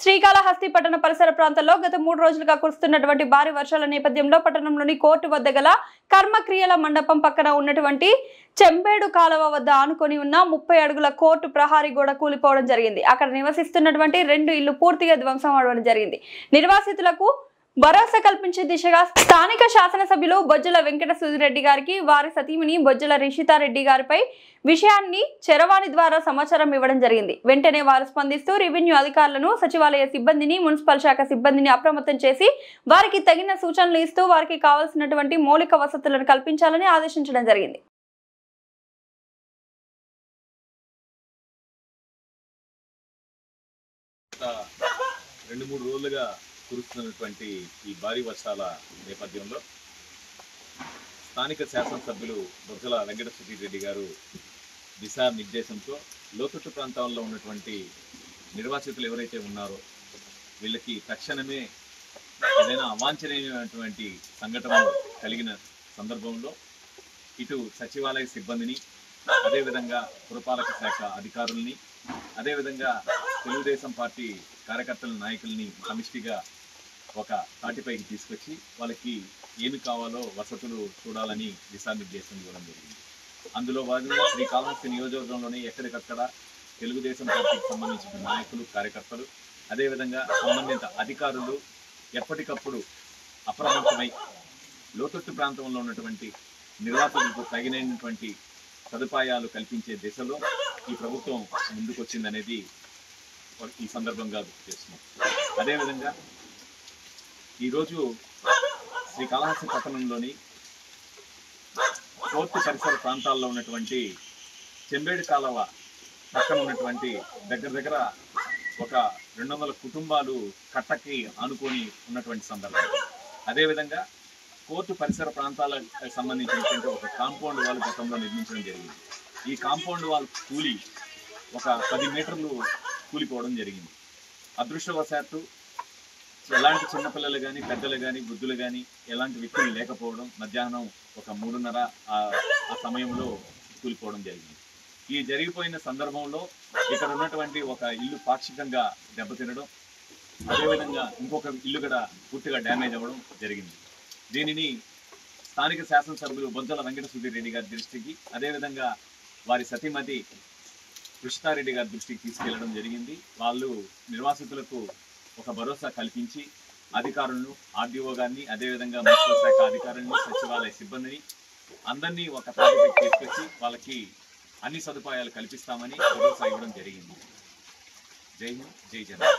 శ్రీకాళహస్తి పట్టణ పరిసర ప్రాంతాల్లో గత 3 రోజులుగా కురుస్తున్నటువంటి భారీ వర్షాల నేపథ్యంలో పట్టణంలోని కోర్టు వద్ద గల కర్మక్రియల మండపం పక్కన ఉన్నటువంటి చెంబేడు కాలువ వద్ద ఆనుకొని ఉన్న 30 అడుగుల కోర్టు ప్రహారీ గోడ కూలిపోవడం జరిగింది. అక్కడ నివసిస్తున్నటువంటి 2 ఇళ్లు పూర్తిగా ధ్వంసం అవడం జరిగింది. నిర్వాసితులకు భరోసా కల్పించే దిశగా స్థానిక శాసనసభ్యులు బొజ్జల వెంకట సుధిరెడ్డి గారికి వారి సతీమణి బొజ్జల రిషితారెడ్డి గారిపై విషయాన్ని చరవాణి ద్వారా సమాచారం ఇవ్వడం జరిగింది. వెంటనే వారు స్పందిస్తూ రెవెన్యూ అధికారులను, సచివాలయ సిబ్బందిని, మున్సిపల్ శాఖ సిబ్బందిని అప్రమత్తం చేసి వారికి తగిన సూచనలు ఇస్తూ వారికి కావాల్సినటువంటి మౌలిక వసతులను కల్పించాలని ఆదేశించడం జరిగింది. రెండు మూడు రోజులుగా కురుస్తున్నటువంటి ఈ భారీ వర్షాల నేపథ్యంలో స్థానిక శాసనసభ్యులు బొజ్జల వెంకట సుధిరెడ్డి గారు దిశానిర్దేశంతో లోతట్టు ప్రాంతాల్లో ఉన్నటువంటి నిర్వాసితులు ఎవరైతే ఉన్నారో వీళ్ళకి తక్షణమే ఏదైనా అవాంఛనీయమైనటువంటి సంఘటనలు కలిగిన సందర్భంలో ఇటు సచివాలయ సిబ్బందిని, అదేవిధంగా పురపాలక శాఖ అధికారుల్ని, అదేవిధంగా తెలుగుదేశం పార్టీ కార్యకర్తల నాయకుల్ని సమిష్టిగా ఒక తాటిపైకి తీసుకొచ్చి వాళ్ళకి ఏమి కావాలో వసతులు చూడాలని దిశానిర్దేశం ఇవ్వడం జరిగింది. అందులో భాగంగా శ్రీకాళహస్తి నియోజకవర్గంలోనే ఎక్కడికక్కడ తెలుగుదేశం పార్టీకి సంబంధించిన నాయకులు, కార్యకర్తలు, అదేవిధంగా సంబంధిత అధికారులు ఎప్పటికప్పుడు అప్రమత్తమై లోతట్టు ప్రాంతంలో ఉన్నటువంటి నిర్వాసితులకు తగినటువంటి సదుపాయాలు కల్పించే దిశలో ఈ ప్రభుత్వం ముందుకొచ్చిందనేది ఈ సందర్భంగా గుర్తు చేస్తున్నాం. అదేవిధంగా ఈరోజు శ్రీకాళహస్తి పట్టణంలోని కోర్టు పరిసర ప్రాంతాల్లో ఉన్నటువంటి చెంబేడు కాలువ పక్కన ఉన్నటువంటి దగ్గర ఒక 200 కుటుంబాలు కట్టకి ఆనుకొని ఉన్నటువంటి సందర్భం. అదేవిధంగా కోర్టు పరిసర ప్రాంతాలకు సంబంధించినటువంటి ఒక కాంపౌండ్ వాల్ గతంలో నిర్మించడం జరిగింది. ఈ కాంపౌండ్ వాల్ కూలి ఒక 10 మీటర్లు కూలిపోవడం జరిగింది. అదృష్టవశాత్తు ఎలాంటి చిన్నపిల్లలు కానీ, పెద్దలు కానీ, వృద్ధులు కానీ ఎలాంటి వ్యక్తులు లేకపోవడం, మధ్యాహ్నం ఒక 3:30 ఆ సమయంలో కూలిపోవడం జరిగింది. ఈ జరిగిపోయిన సందర్భంలో ఇక్కడ ఉన్నటువంటి ఒక ఇల్లు పాక్షికంగా దెబ్బతినడం, అదేవిధంగా ఇంకొక ఇల్లు కూడా పూర్తిగా డ్యామేజ్ అవ్వడం జరిగింది. దీనిని స్థానిక శాసనసభ్యులు బొజ్జల వెంకట సుధిరెడ్డి గారి దృష్టికి, అదేవిధంగా వారి సతీమతి రిషితారెడ్డి గారి దృష్టికి తీసుకెళ్లడం జరిగింది. వాళ్ళు నిర్వాసితులకు ఒక భరోసా కల్పించి అధికారులను, ఆర్డీఓ గారిని, అదేవిధంగా మున్సిపల్ శాఖ అధికారులను, సచివాలయ సిబ్బందిని అందరినీ ఒక తాటిపైకి తీసుకొచ్చి వాళ్ళకి అన్ని సదుపాయాలు కల్పిస్తామని భరోసా ఇవ్వడం జరిగింది. జై హింద్, జై జనతా.